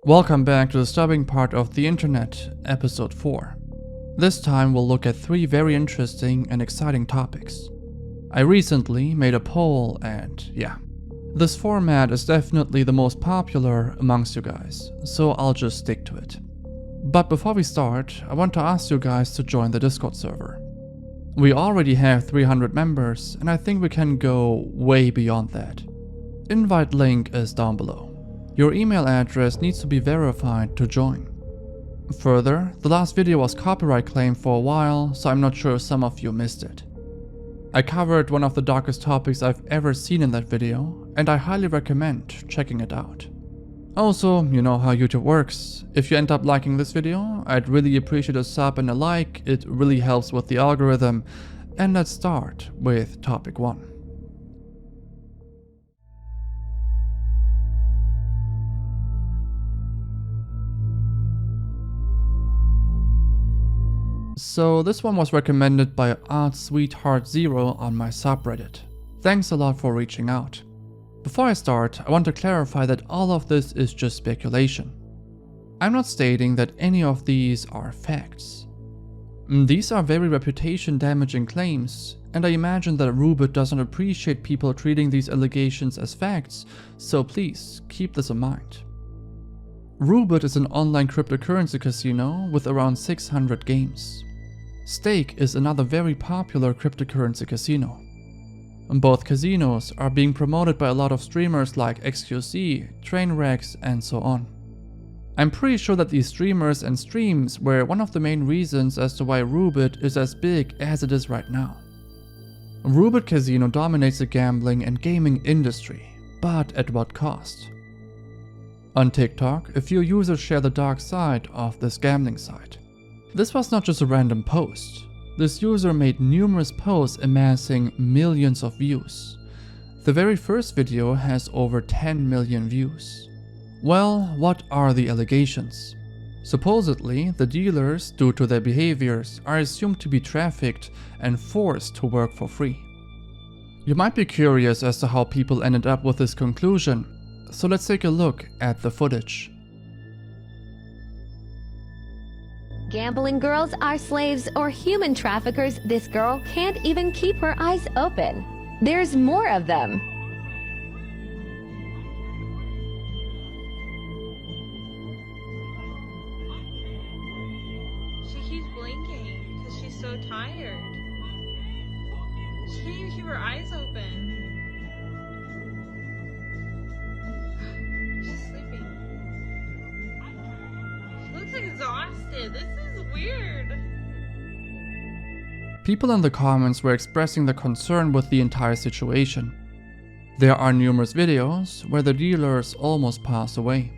Welcome back to the disturbing part of the internet, episode 4. This time we'll look at 3 very interesting and exciting topics. I recently made a poll and yeah, this format is definitely the most popular amongst you guys, so I'll just stick to it. But before we start, I want to ask you guys to join the Discord server. We already have 300 members and I think we can go way beyond that. Invite link is down below. Your email address needs to be verified to join. Further, the last video was copyright claimed for a while, so I'm not sure if some of you missed it. I covered one of the darkest topics I've ever seen in that video, and I highly recommend checking it out. Also, you know how YouTube works. If you end up liking this video, I'd really appreciate a sub and a like, it really helps with the algorithm. And let's start with topic 1. So this one was recommended by ArtSweetheart0 on my subreddit. Thanks a lot for reaching out. Before I start, I want to clarify that all of this is just speculation. I'm not stating that any of these are facts. These are very reputation damaging claims, and I imagine that Roobet doesn't appreciate people treating these allegations as facts, so please keep this in mind. Roobet is an online cryptocurrency casino with around 600 games. Stake is another very popular cryptocurrency casino. Both casinos are being promoted by a lot of streamers like XQC, Trainwrecks, and so on. I'm pretty sure that these streamers and streams were one of the main reasons as to why Roobet is as big as it is right now. Roobet Casino dominates the gambling and gaming industry, but at what cost? On TikTok, a few users share the dark side of this gambling site. This was not just a random post. This user made numerous posts amassing millions of views. The very first video has over 10 million views. Well, what are the allegations? Supposedly, the dealers, due to their behaviors, are assumed to be trafficked and forced to work for free. You might be curious as to how people ended up with this conclusion, so let's take a look at the footage. Gambling girls are slaves or human traffickers. This girl can't even keep her eyes open. There's more of them. She keeps blinking because she's so tired. She can't even keep her eyes open. She's sleeping. She looks exhausted. This is weird. People in the comments were expressing their concern with the entire situation. There are numerous videos where the dealers almost pass away.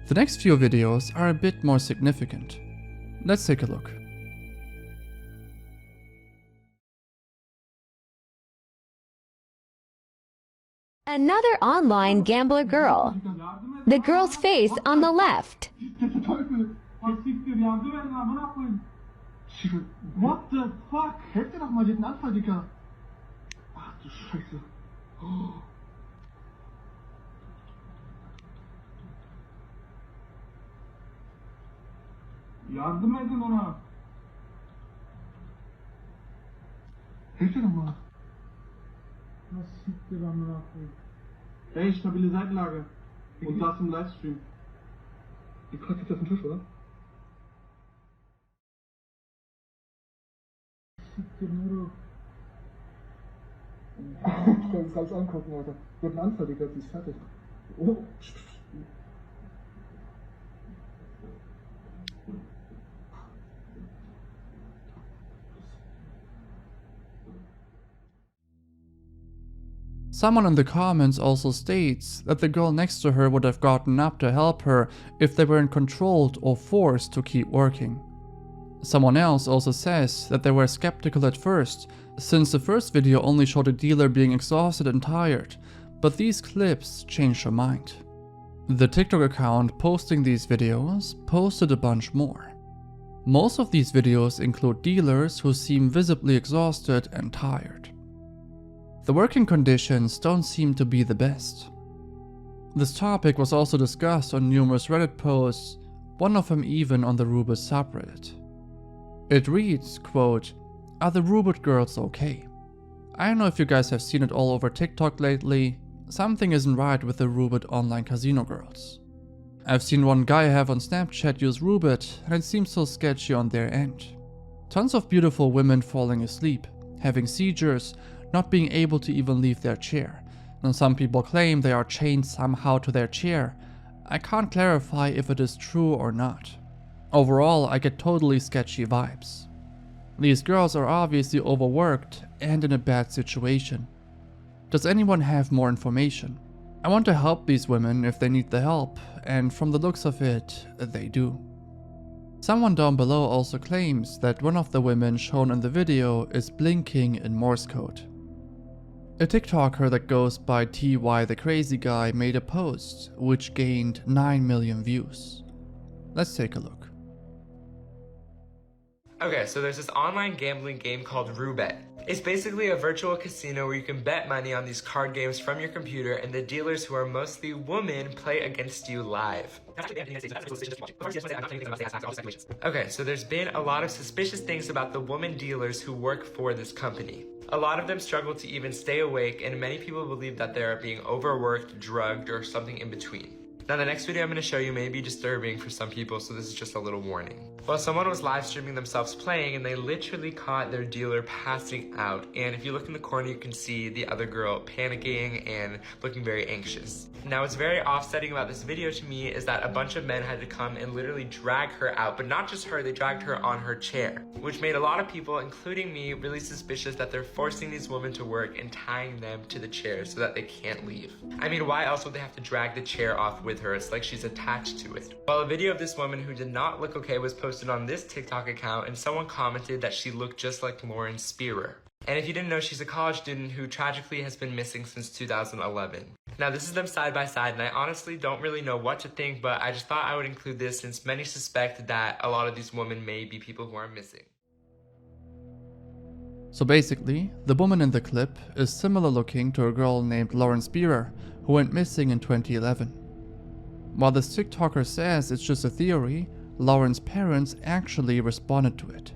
The next few videos are a bit more significant. Let's take a look. Another online gambler girl. The girl's face on the left. What the fuck? Hält dir doch mal den Anfall, Digga. Ach du Scheiße. Oh. Yardım edin ona. Hält dir doch mal. Was schiebt dir amına koyayım? Ey, stabile Seitenlage. Und das im Livestream. Die kratzt jetzt auf den Tisch, oder? Ich kann das alles angucken, Alter. Wird ein Anfall, Digga, sie ist fertig. Oh. Someone in the comments also states that the girl next to her would have gotten up to help her if they weren't controlled or forced to keep working. Someone else also says that they were skeptical at first, since the first video only showed a dealer being exhausted and tired, but these clips changed her mind. The TikTok account posting these videos posted a bunch more. Most of these videos include dealers who seem visibly exhausted and tired. The working conditions don't seem to be the best. This topic was also discussed on numerous Reddit posts, one of them even on the Roobet subreddit. It reads, quote, "Are the Roobet girls okay? I don't know if you guys have seen it all over TikTok lately. Something isn't right with the Roobet online casino girls. I've seen one guy I have on Snapchat use Roobet, and it seems so sketchy on their end. Tons of beautiful women falling asleep, having seizures, not being able to even leave their chair. And some people claim they are chained somehow to their chair. I can't clarify if it is true or not. Overall, I get totally sketchy vibes. These girls are obviously overworked and in a bad situation. Does anyone have more information? I want to help these women if they need the help, and from the looks of it, they do." Someone down below also claims that one of the women shown in the video is blinking in Morse code. A TikToker that goes by TY the Crazy Guy made a post which gained 9 million views. Let's take a look. Okay, so there's this online gambling game called Roobet. It's basically a virtual casino where you can bet money on these card games from your computer, and the dealers, who are mostly women, play against you live. Okay, so there's been a lot of suspicious things about the woman dealers who work for this company. A lot of them struggle to even stay awake, and many people believe that they're being overworked, drugged, or something in between. Now, the next video I'm going to show you may be disturbing for some people, so this is just a little warning. Well, someone was live streaming themselves playing, and they literally caught their dealer passing out. And if you look in the corner, you can see the other girl panicking and looking very anxious. Now, what's very offsetting about this video to me is that a bunch of men had to come and literally drag her out, but not just her, they dragged her on her chair, which made a lot of people, including me, really suspicious that they're forcing these women to work and tying them to the chair so that they can't leave. I mean, why else would they have to drag the chair off with her? It's like she's attached to it. Well, a video of this woman who did not look okay was posted on this TikTok account, and someone commented that she looked just like Lauren Spearer. And if you didn't know, she's a college student who tragically has been missing since 2011. Now, this is them side by side, and I honestly don't really know what to think, but I just thought I would include this since many suspect that a lot of these women may be people who are missing. So basically, the woman in the clip is similar looking to a girl named Lauren Spearer who went missing in 2011. While this TikToker says it's just a theory, Lauren's parents actually responded to it.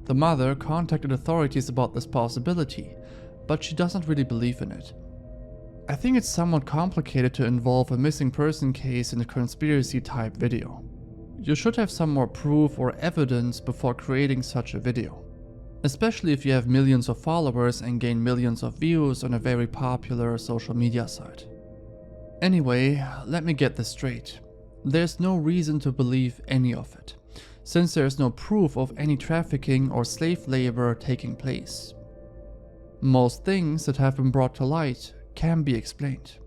The mother contacted authorities about this possibility, but she doesn't really believe in it. I think it's somewhat complicated to involve a missing person case in a conspiracy type video. You should have some more proof or evidence before creating such a video, especially if you have millions of followers and gain millions of views on a very popular social media site. Anyway, let me get this straight. There's no reason to believe any of it, since there's no proof of any trafficking or slave labor taking place. Most things that have been brought to light can be explained.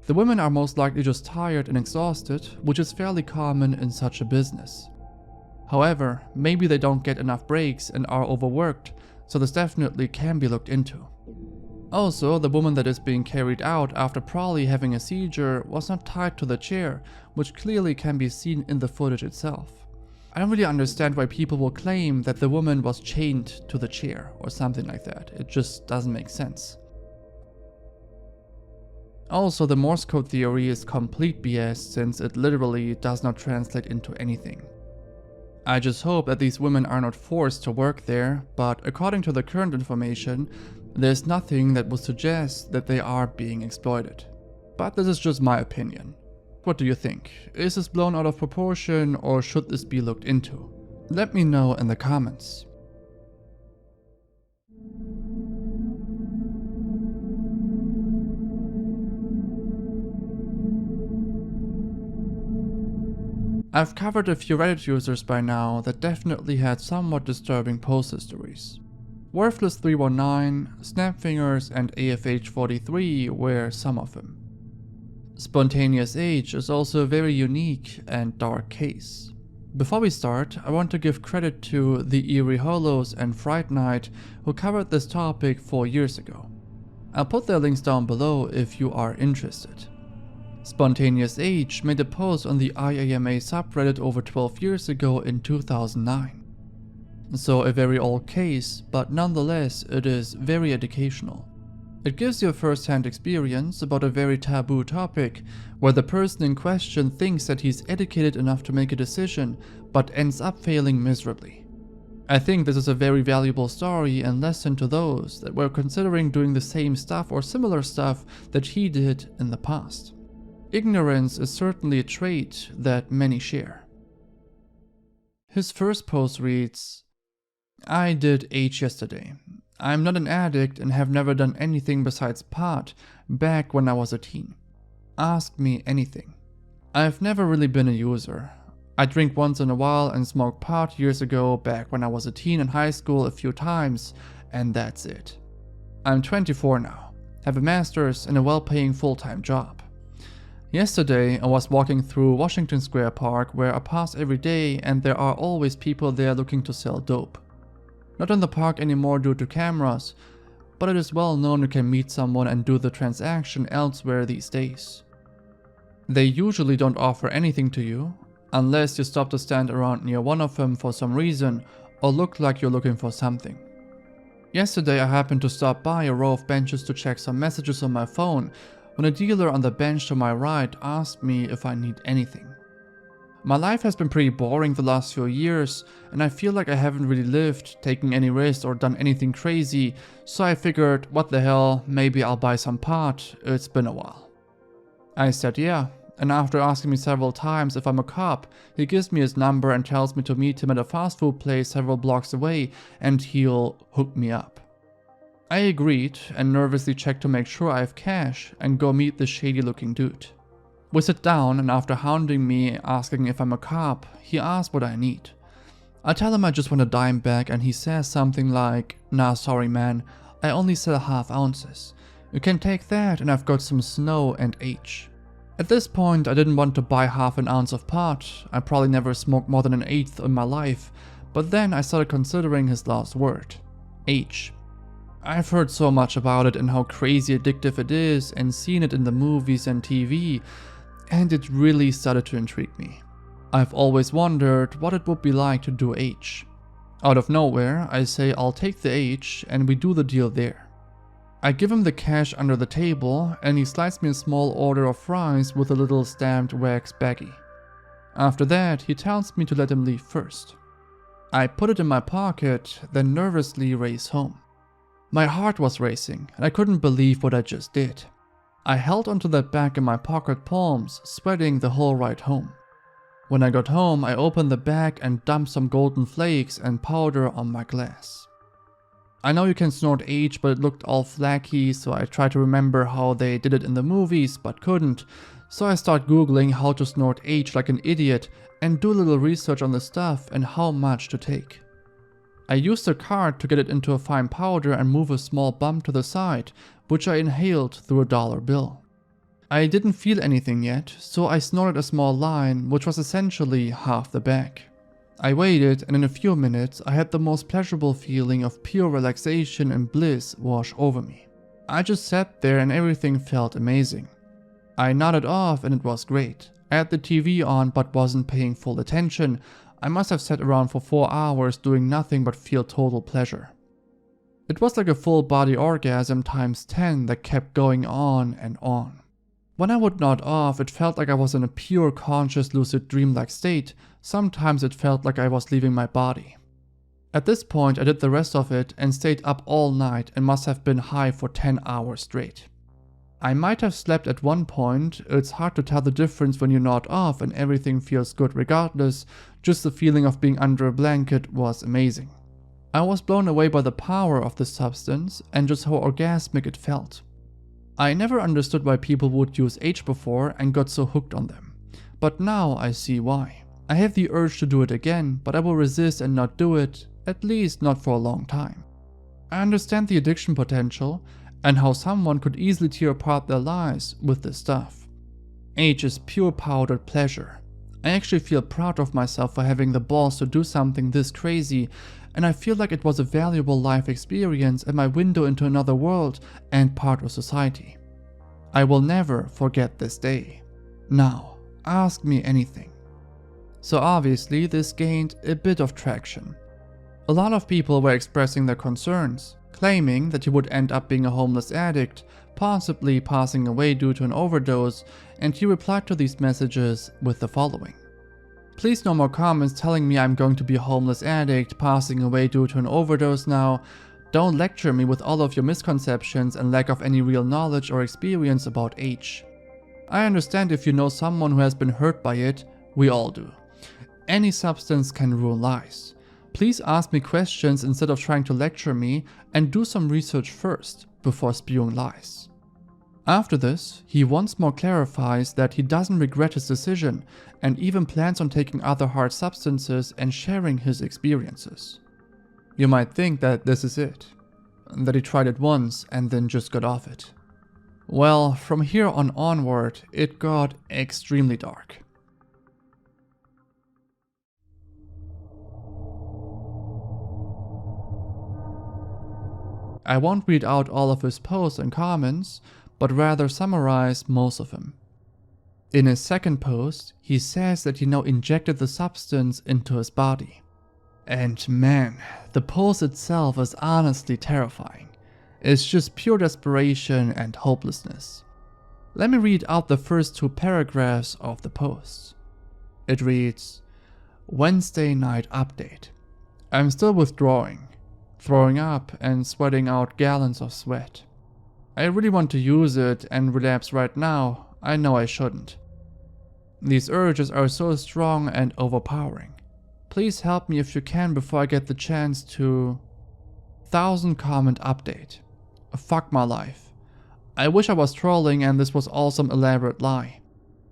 The women are most likely just tired and exhausted, which is fairly common in such a business. However, maybe they don't get enough breaks and are overworked, so this definitely can be looked into. Also, the woman that is being carried out after probably having a seizure was not tied to the chair, which clearly can be seen in the footage itself. I don't really understand why people will claim that the woman was chained to the chair or something like that. It just doesn't make sense. Also, the Morse code theory is complete BS since it literally does not translate into anything. I just hope that these women are not forced to work there, but according to the current information, there's nothing that would suggest that they are being exploited. But this is just my opinion. What do you think? Is this blown out of proportion, or should this be looked into? Let me know in the comments. I've covered a few Reddit users by now that definitely had somewhat disturbing post histories. Worthless319, Snapfingers, and AFH43 were some of them. SpontaneousH is also a very unique and dark case. Before we start, I want to give credit to the Eerie Hollows and Fright Night who covered this topic 4 years ago. I'll put their links down below if you are interested. SpontaneousH made a post on the IAMA subreddit over 12 years ago in 2009. So a very old case, but nonetheless it is very educational. It gives you a first-hand experience about a very taboo topic, where the person in question thinks that he's educated enough to make a decision, but ends up failing miserably. I think this is a very valuable story and lesson to those that were considering doing the same stuff or similar stuff that he did in the past. Ignorance is certainly a trait that many share. His first post reads, "I did H yesterday. I'm not an addict and have never done anything besides pot back when I was a teen. Ask me anything. I've never really been a user. I drink once in a while and smoked pot years ago back when I was a teen in high school a few times, and that's it. I'm 24 now, have a master's and a well-paying full-time job. Yesterday I was walking through Washington Square Park where I pass every day and there are always people there looking to sell dope. Not in the park anymore due to cameras, but it is well known you can meet someone and do the transaction elsewhere these days. They usually don't offer anything to you, unless you stop to stand around near one of them for some reason or look like you're looking for something. Yesterday I happened to stop by a row of benches to check some messages on my phone when a dealer on the bench to my right asked me if I need anything. My life has been pretty boring the last few years, and I feel like I haven't really lived, taken any risks or done anything crazy, so I figured, what the hell, maybe I'll buy some pot, it's been a while. I said yeah, and after asking me several times if I'm a cop, he gives me his number and tells me to meet him at a fast food place several blocks away and he'll hook me up. I agreed and nervously checked to make sure I have cash and go meet the shady looking dude. We sit down and after hounding me asking if I'm a cop, he asks what I need. I tell him I just want a dime bag and he says something like, "Nah, sorry man, I only sell half ounces. You can take that and I've got some snow and H." At this point I didn't want to buy half an ounce of pot, I probably never smoked more than an eighth in my life, but then I started considering his last word, H. I've heard so much about it and how crazy addictive it is and seen it in the movies and TV, and it really started to intrigue me. I've always wondered what it would be like to do H. Out of nowhere, I say I'll take the H and we do the deal there. I give him the cash under the table and he slides me a small order of fries with a little stamped wax baggie. After that, he tells me to let him leave first. I put it in my pocket, then nervously race home. My heart was racing and I couldn't believe what I just did. I held onto that bag in my pocket palms, sweating the whole ride home. When I got home, I opened the bag and dumped some golden flakes and powder on my glass. I know you can snort H, but it looked all flaky, so I tried to remember how they did it in the movies, but couldn't. So I started googling how to snort H like an idiot and do a little research on the stuff and how much to take. I used a card to get it into a fine powder and move a small bump to the side, which I inhaled through a dollar bill. I didn't feel anything yet, so I snorted a small line, which was essentially half the bag. I waited and in a few minutes I had the most pleasurable feeling of pure relaxation and bliss wash over me. I just sat there and everything felt amazing. I nodded off and it was great. I had the TV on but wasn't paying full attention. I must have sat around for 4 hours doing nothing but feel total pleasure. It was like a full body orgasm times 10 that kept going on and on. When I would nod off, it felt like I was in a pure conscious lucid dream-like state. Sometimes it felt like I was leaving my body. At this point I did the rest of it and stayed up all night and must have been high for 10 hours straight. I might have slept at one point, it's hard to tell the difference when you nod off and everything feels good regardless, just the feeling of being under a blanket was amazing. I was blown away by the power of this substance and just how orgasmic it felt. I never understood why people would use H before and got so hooked on them, but now I see why. I have the urge to do it again, but I will resist and not do it, at least not for a long time. I understand the addiction potential and how someone could easily tear apart their lives with this stuff. H is pure powdered pleasure. I actually feel proud of myself for having the balls to do something this crazy, and I feel like it was a valuable life experience and my window into another world and part of society. I will never forget this day. Now, ask me anything. So obviously this gained a bit of traction. A lot of people were expressing their concerns. claiming that he would end up being a homeless addict, possibly passing away due to an overdose, and he replied to these messages with the following. Please no more comments telling me I'm going to be a homeless addict, passing away due to an overdose now. Don't lecture me with all of your misconceptions and lack of any real knowledge or experience about H. I understand if you know someone who has been hurt by it, we all do. Any substance can ruin lives. Please ask me questions instead of trying to lecture me, and do some research first before spewing lies. After this, he once more clarifies that he doesn't regret his decision and even plans on taking other hard substances and sharing his experiences. You might think that this is it, that he tried it once and then just got off it. Well, from here on onward, it got extremely dark. I won't read out all of his posts and comments, but rather summarize most of them. In his second post, he says that he now injected the substance into his body. And man, the post itself is honestly terrifying. It's just pure desperation and hopelessness. Let me read out the first 2 paragraphs of the post. It reads, Wednesday night update. I'm still withdrawing, throwing up and sweating out gallons of sweat. I really want to use it and relapse right now. I know I shouldn't. These urges are so strong and overpowering. Please help me if you can before I get the chance to... 1000 comment update. Fuck my life. I wish I was trolling and this was all some elaborate lie.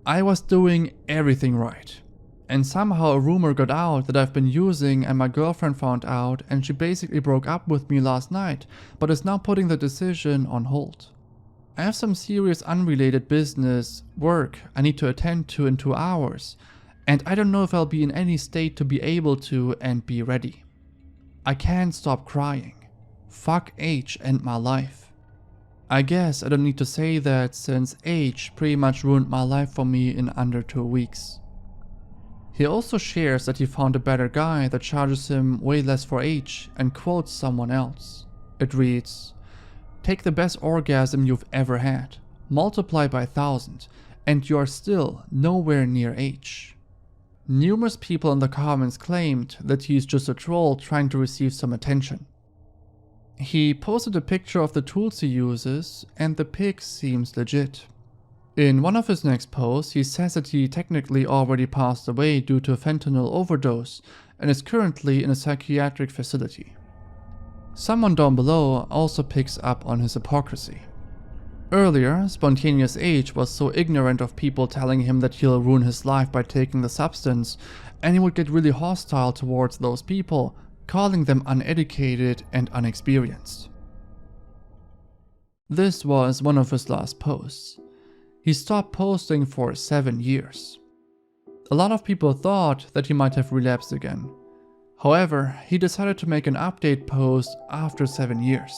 I was doing everything right. And somehow a rumor got out that I've been using and my girlfriend found out and she basically broke up with me last night, but is now putting the decision on hold. I have some serious unrelated business, work I need to attend to in 2 hours, and I don't know if I'll be in any state to be able to and be ready. I can't stop crying. Fuck H and my life. I guess I don't need to say that since H pretty much ruined my life for me in under 2 weeks. He also shares that he found a better guy that charges him way less for H and quotes someone else. It reads, take the best orgasm you've ever had, multiply by 1000, and you are still nowhere near H. Numerous people in the comments claimed that he's just a troll trying to receive some attention. He posted a picture of the tools he uses, and the pic seems legit. In one of his next posts, he says that he technically already passed away due to a fentanyl overdose and is currently in a psychiatric facility. Someone down below also picks up on his hypocrisy. Earlier, SpontaneousH was so ignorant of people telling him that he'll ruin his life by taking the substance, and he would get really hostile towards those people, calling them uneducated and unexperienced. This was one of his last posts. He stopped posting for 7 years. A lot of people thought that he might have relapsed again. However, he decided to make an update post after 7 years.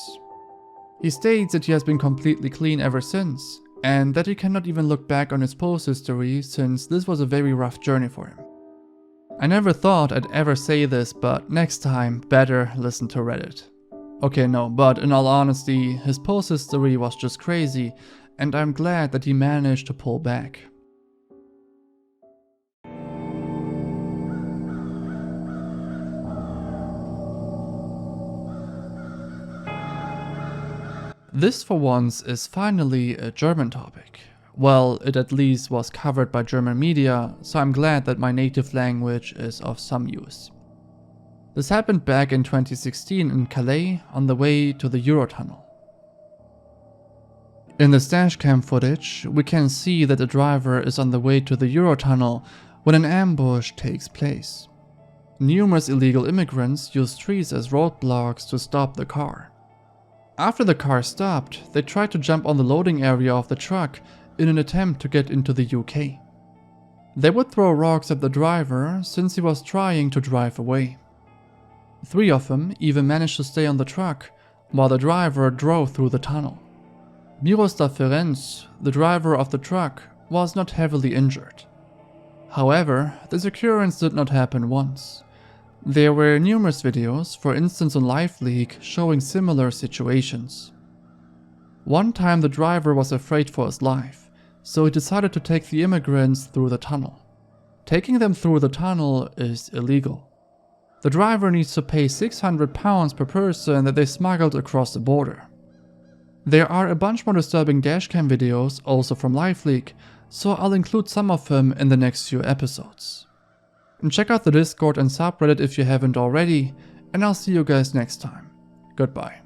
He states that he has been completely clean ever since, and that he cannot even look back on his post history since this was a very rough journey for him. I never thought I'd ever say this, but next time, better listen to Reddit. Okay, no, but in all honesty, his post history was just crazy, and I'm glad that he managed to pull back. This for once is finally a German topic. Well, it at least was covered by German media, so I'm glad that my native language is of some use. This happened back in 2016 in Calais on the way to the Eurotunnel. In this dashcam footage, we can see that the driver is on the way to the Eurotunnel when an ambush takes place. Numerous illegal immigrants use trees as roadblocks to stop the car. After the car stopped, they tried to jump on the loading area of the truck in an attempt to get into the UK. They would throw rocks at the driver since he was trying to drive away. 3 of them even managed to stay on the truck while the driver drove through the tunnel. Miroslav Ferenc, the driver of the truck, was not heavily injured. However, this occurrence did not happen once. There were numerous videos, for instance on LiveLeak, showing similar situations. One time the driver was afraid for his life, so he decided to take the immigrants through the tunnel. Taking them through the tunnel is illegal. The driver needs to pay £600 per person that they smuggled across the border. There are a bunch more disturbing dashcam videos also from LiveLeak, so I'll include some of them in the next few episodes. And check out the Discord and subreddit if you haven't already, and I'll see you guys next time. Goodbye.